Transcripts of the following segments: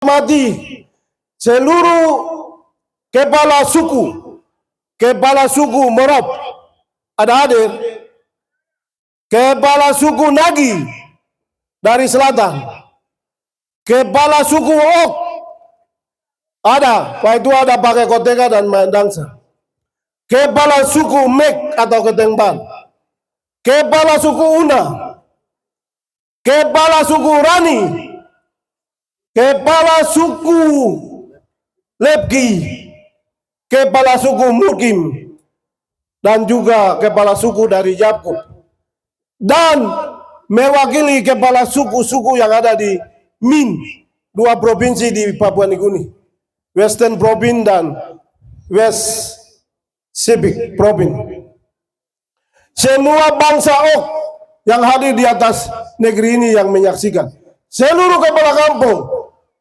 mati seluruh kepala suku Morob ada hadir, kepala suku Nagi dari selatan, kepala suku Ok ada, Pak itu ada pakai koteka dan main dansa, kepala suku Mek atau Ketengban, kepala suku Una, kepala suku Rani, kepala suku Lepki, kepala suku Mukim, dan juga kepala suku dari Jakub, dan mewakili kepala suku-suku yang ada di Min, dua provinsi di Papua Nugini, Western Province dan West Civic Province. Semua bangsa Ok yang hadir di atas negeri ini yang menyaksikan, seluruh kepala kampung,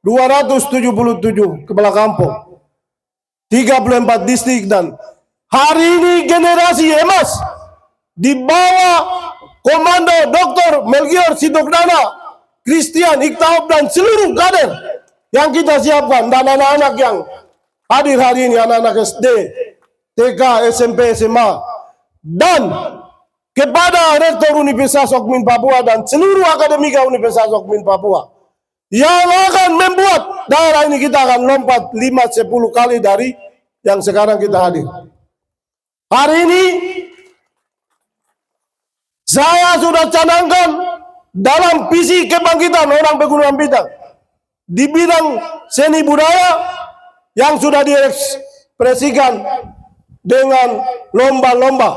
277 kepala kampung, 34 distrik, dan hari ini generasi emas di bawah Komando Dr. Melgior Sidokdana, Christian Iktaob, dan seluruh kader yang kita siapkan, dan anak-anak yang hadir hari ini, anak-anak SD, TK, SMP, SMA, dan kepada Rektor Universitas Okmin Papua dan seluruh akademika Universitas Okmin Papua yang akan membuat daerah ini kita akan lompat 5-10 kali dari yang sekarang kita hadir. Hari ini saya sudah canangkan dalam visi kebangkitan orang Pegunungan Bintang di bidang seni budaya yang sudah diekspresikan dengan lomba-lomba,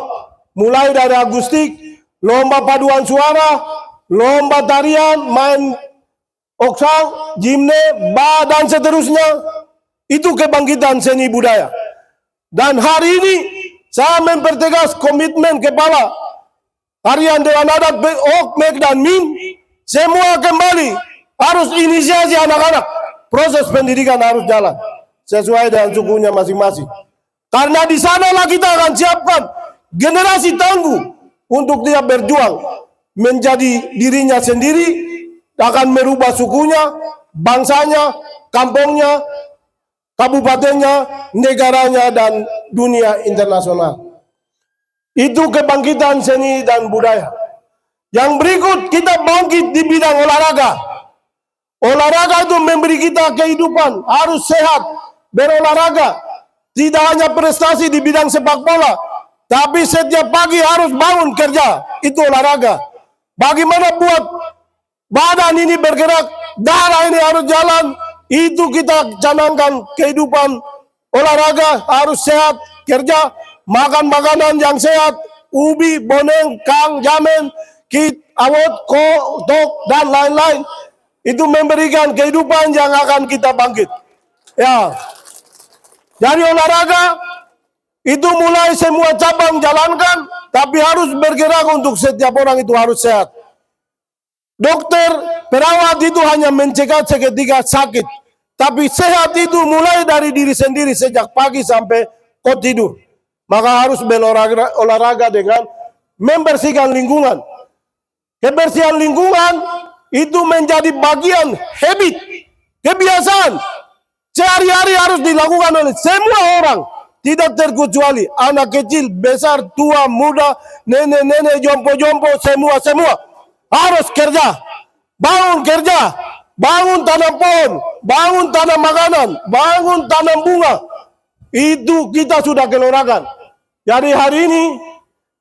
mulai dari akustik, lomba paduan suara, lomba tarian, main oksang, jimne, dan seterusnya. Itu kebangkitan seni budaya. Dan hari ini saya mempertegas komitmen kepala harian Dewan Adat Ok, Mek, dan Min, semua kembali harus inisiasi anak-anak. Proses pendidikan harus jalan sesuai dengan sukunya masing-masing. Karena di sanalah kita akan siapkan generasi tangguh untuk dia berjuang menjadi dirinya sendiri, akan merubah sukunya, bangsanya, kampungnya, kabupatennya, negaranya, dan dunia internasional. Itu kebangkitan seni dan budaya. Yang berikut, kita bangkit di bidang olahraga. Olahraga itu memberi kita kehidupan, harus sehat, berolahraga. Tidak hanya prestasi di bidang sepak bola, tapi setiap pagi harus bangun kerja, itu olahraga. Bagaimana buat badan ini bergerak, darah ini harus jalan, itu kita canangkan kehidupan olahraga, harus sehat, kerja, makan makanan yang sehat, ubi, boneng, kang, jamen, kit, awot, tok, dan lain-lain. Itu memberikan kehidupan yang akan kita bangkit. Ya, dari olahraga itu mulai semua cabang jalankan, tapi harus bergerak untuk setiap orang itu harus sehat. Dokter, perawat itu hanya mencegah seketika sakit, tapi sehat itu mulai dari diri sendiri sejak pagi sampai kau tidur. Maka harus berolahraga dengan membersihkan lingkungan. Kebersihan lingkungan itu menjadi bagian habit, kebiasaan sehari-hari harus dilakukan oleh semua orang, tidak terkecuali anak kecil, besar, tua, muda, nenek-nenek, jompo-jompo, semua harus kerja, bangun tanam pohon, bangun tanam makanan, bangun tanam bunga. Itu kita sudah keluragan. Jadi hari ini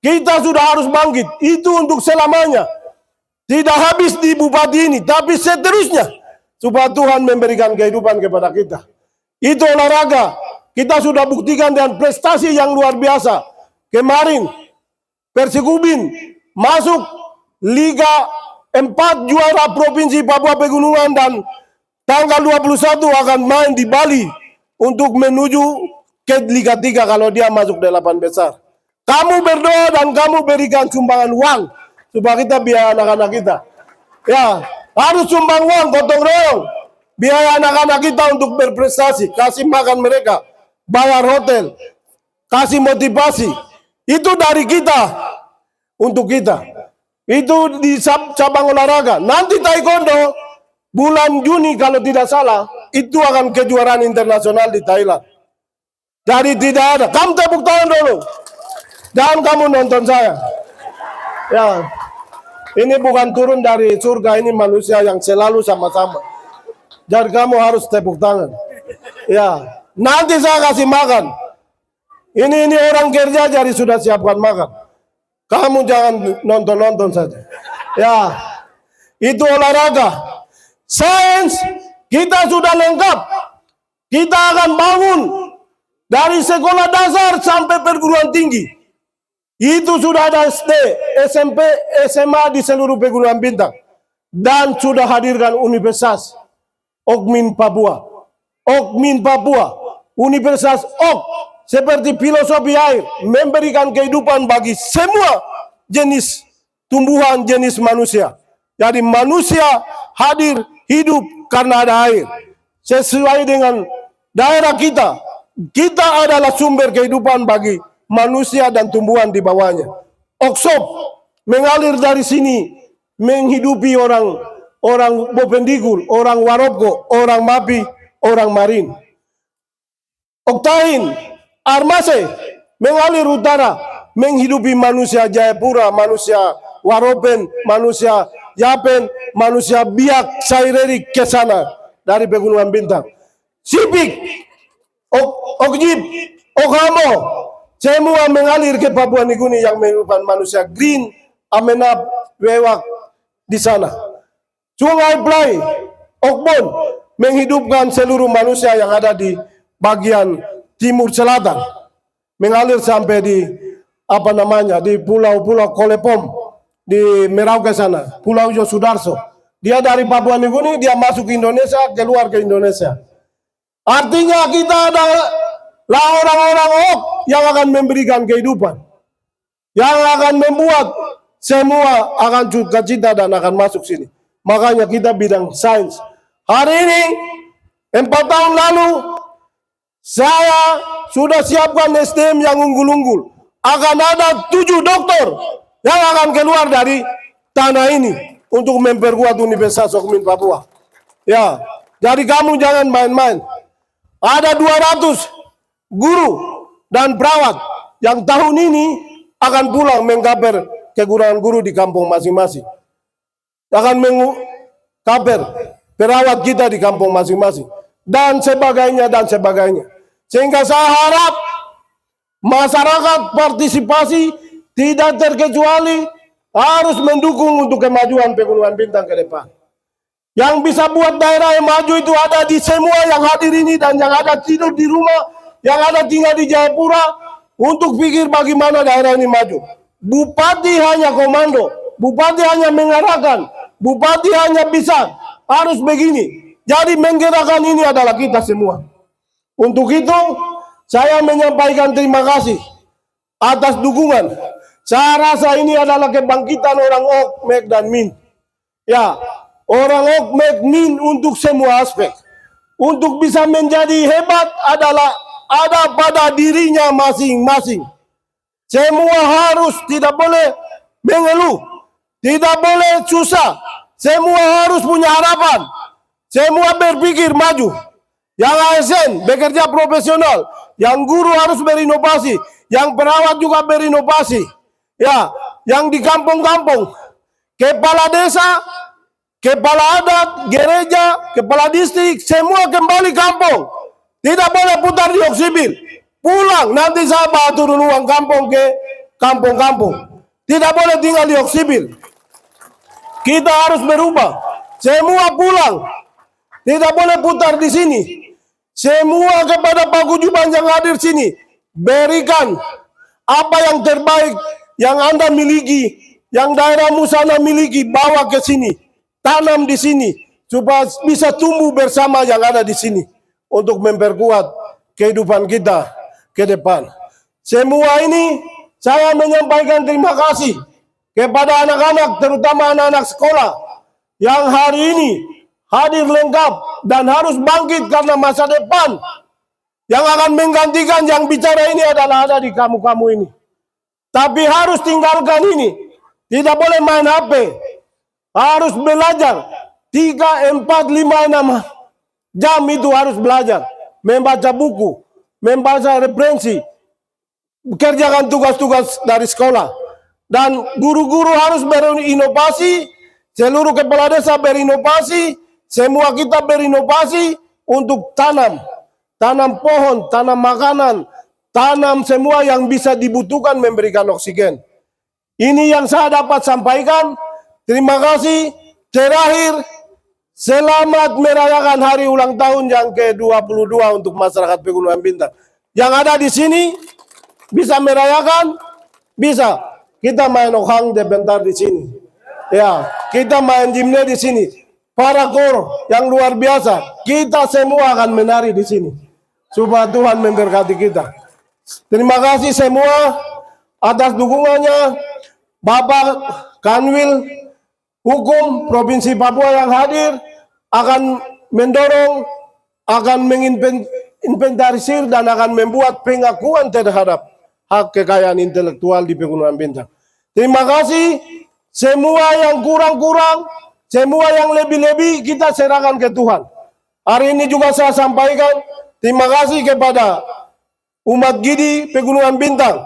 kita sudah harus bangkit. Itu untuk selamanya. Tidak habis di bupati ini, tapi seterusnya supaya Tuhan memberikan kehidupan kepada kita. Itu olahraga. Kita sudah buktikan dengan prestasi yang luar biasa. Kemarin Persikubin masuk Liga 4 juara Provinsi Papua Pegunungan, dan tanggal 21 akan main di Bali untuk menuju ke Liga 3 kalau dia masuk 8 besar. Kamu berdoa dan kamu berikan sumbangan uang supaya kita biaya anak-anak kita. Ya, harus sumbang uang, gotong royong. Biaya anak-anak kita untuk berprestasi, kasih makan mereka, bayar hotel, kasih motivasi. Itu dari kita, untuk kita. Itu di cabang olahraga. Nanti taekwondo, bulan Juni kalau tidak salah, itu akan kejuaraan internasional di Thailand. Jadi tidak ada. Kamu tepuk tangan dulu. Dan kamu nonton saya. Ya, ini bukan turun dari surga, ini manusia yang selalu sama-sama. Jadi kamu harus tepuk tangan. Ya, nanti saya kasih makan. Ini orang kerja jadi sudah siapkan makan. Kamu jangan nonton-nonton saja. Ya, itu olahraga. Sains kita sudah lengkap. Kita akan bangun dari sekolah dasar sampai perguruan tinggi. Itu sudah ada SD, SMP, SMA di seluruh Pegunungan Bintang. Dan sudah hadirkan Universitas Okmin Papua. Okmin Papua, Universitas Ok, seperti filosofi air, memberikan kehidupan bagi semua jenis tumbuhan, jenis manusia. Jadi manusia hadir hidup karena ada air. Sesuai dengan daerah kita, kita adalah sumber kehidupan bagi manusia dan tumbuhan di bawahnya. Oksop mengalir dari sini menghidupi orang Bopendigul, orang Waropko, orang Mapi, orang Marin. Oktain Armase mengalir utara menghidupi manusia Jayapura, manusia Waropen, manusia Yapen, manusia Biak, Sairerik ke sana dari Pegunungan Bintang. Sipik, Okjib, Okamo, semua mengalir ke Papua Nugini yang merupakan manusia Green, Amenab, Wewak di sana. Sungai Plai, Okbon menghidupkan seluruh manusia yang ada di bagian timur selatan, mengalir sampai di di pulau-pulau Kolepom di Merauke sana, Pulau Yosudarso. Dia dari Papua Nugini, dia masuk ke Indonesia, keluar ke Indonesia. Artinya kita adalah orang-orang Ok yang akan memberikan kehidupan, yang akan membuat semua akan cita-cita dan akan masuk sini. Makanya kita bidang sains. Hari ini 4 tahun lalu saya sudah siapkan SDM yang unggul-unggul. Akan ada 7 dokter yang akan keluar dari tanah ini untuk memperkuat Universitas Okmin Papua. Ya, jadi kamu jangan main-main. Ada 200 guru dan perawat yang tahun ini akan pulang mengkaper kekurangan guru di kampung masing-masing. Akan mengkaper perawat kita di kampung masing-masing. Dan sebagainya, dan sebagainya. Sehingga saya harap masyarakat partisipasi tidak terkecuali harus mendukung untuk kemajuan Pegunungan Bintang ke depan. Yang bisa buat daerah yang maju itu ada di semua yang hadir ini dan yang ada tidur di rumah, yang ada tinggal di Jayapura, untuk pikir bagaimana daerah ini maju. Bupati hanya komando, bupati hanya mengarahkan, bupati hanya bisa harus begini. Jadi menggerakkan ini adalah kita semua. Untuk itu saya menyampaikan terima kasih atas dukungan. Saya rasa ini adalah kebangkitan orang Ok, Mek dan Min. Ya, orang Ok, Mek, Min untuk semua aspek. Untuk bisa menjadi hebat adalah ada pada dirinya masing-masing. Semua harus tidak boleh mengeluh, tidak boleh susah. Semua harus punya harapan. Semua berpikir maju. Yang ASN bekerja profesional, yang guru harus berinovasi, yang perawat juga berinovasi. Ya, yang di kampung-kampung, kepala desa, kepala adat, gereja, kepala distrik, semua kembali kampung. Tidak boleh putar di Oksibil. Pulang, nanti saya bawa turun uang kampung ke kampung-kampung. Tidak boleh tinggal di Oksibil. Kita harus berubah. Semua pulang. Tidak boleh putar di sini. Semua kepada Pak Guyuban yang hadir sini, berikan apa yang terbaik yang Anda miliki, yang daerahmu sana miliki, bawa ke sini, tanam di sini, supaya bisa tumbuh bersama yang ada di sini untuk memperkuat kehidupan kita ke depan. Semua ini saya menyampaikan terima kasih kepada anak-anak, terutama anak-anak sekolah yang hari ini hadir lengkap dan harus bangkit karena masa depan yang akan menggantikan yang bicara ini adalah ada di kamu-kamu ini. Tapi harus tinggalkan ini. Tidak boleh main HP. Harus belajar 3, 4, 5, 6 jam itu harus belajar, membaca buku, membaca referensi, kerjakan tugas-tugas dari sekolah. Dan guru-guru harus berinovasi, seluruh kepala desa berinovasi, semua kita berinovasi untuk tanam pohon, tanam makanan, tanam semua yang bisa dibutuhkan memberikan oksigen. Ini yang saya dapat sampaikan. Terima kasih. Terakhir, selamat merayakan hari ulang tahun yang ke-22 untuk masyarakat Pegunungan Bintang. Yang ada di sini bisa merayakan, bisa. Kita main okhang bentar di sini. Ya, kita main jimne di sini. Para kor yang luar biasa, kita semua akan menari di sini. Supaya Tuhan memberkati kita. Terima kasih semua atas dukungannya. Bapak Kanwil Hukum Provinsi Papua yang hadir akan mendorong, akan menginventarisir dan akan membuat pengakuan terhadap hak kekayaan intelektual di Pegunungan Bintang. Terima kasih. Semua yang kurang-kurang, semua yang lebih-lebih kita serahkan ke Tuhan. Hari ini juga saya sampaikan terima kasih kepada umat Gidi Pegunungan Bintang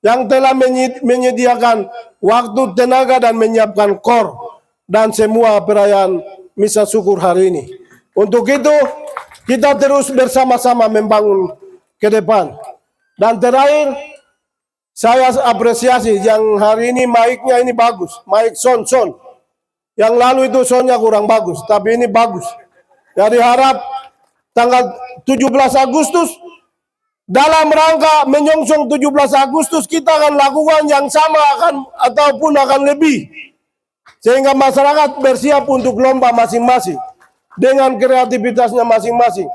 yang telah menyediakan waktu, tenaga, dan menyiapkan kor dan semua perayaan misa syukur hari ini. Untuk itu, kita terus bersama-sama membangun ke depan. Dan terakhir, saya apresiasi yang hari ini mic-nya ini bagus. Mic sound. Yang lalu itu soundnya kurang bagus, tapi ini bagus. Jadi harap tanggal 17 Agustus, dalam rangka menyongsong 17 Agustus, kita akan lakukan yang sama ataupun akan lebih. Sehingga masyarakat bersiap untuk lomba masing-masing dengan kreativitasnya masing-masing.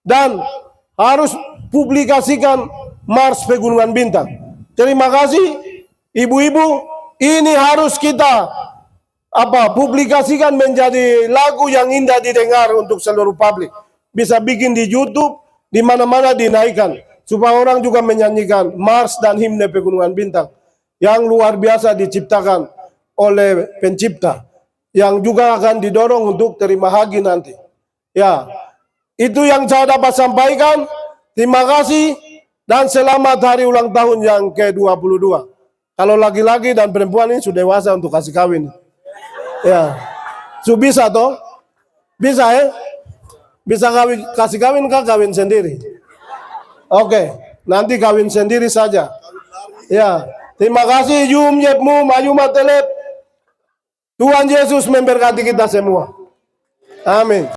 Dan harus publikasikan Mars Pegunungan Bintang. Terima kasih ibu-ibu, ini harus kita publikasikan menjadi lagu yang indah didengar untuk seluruh publik. Bisa bikin di YouTube, di mana-mana dinaikkan supaya orang juga menyanyikan Mars dan himne Pegunungan Bintang yang luar biasa diciptakan oleh pencipta yang juga akan didorong untuk terima haji nanti. Ya, itu yang saya dapat sampaikan. Terima kasih dan selamat hari ulang tahun yang ke-22. Kalau laki-laki dan perempuan ini sudah dewasa untuk kasih kawin. Ya, bisa toh? Bisa ya? Bisa kasih kawin kah kawin sendiri? Oke, nanti kawin sendiri saja. Ya, terima kasih Yum Yepmu Maju Matelep. Tuhan Yesus memberkati kita semua. Amin.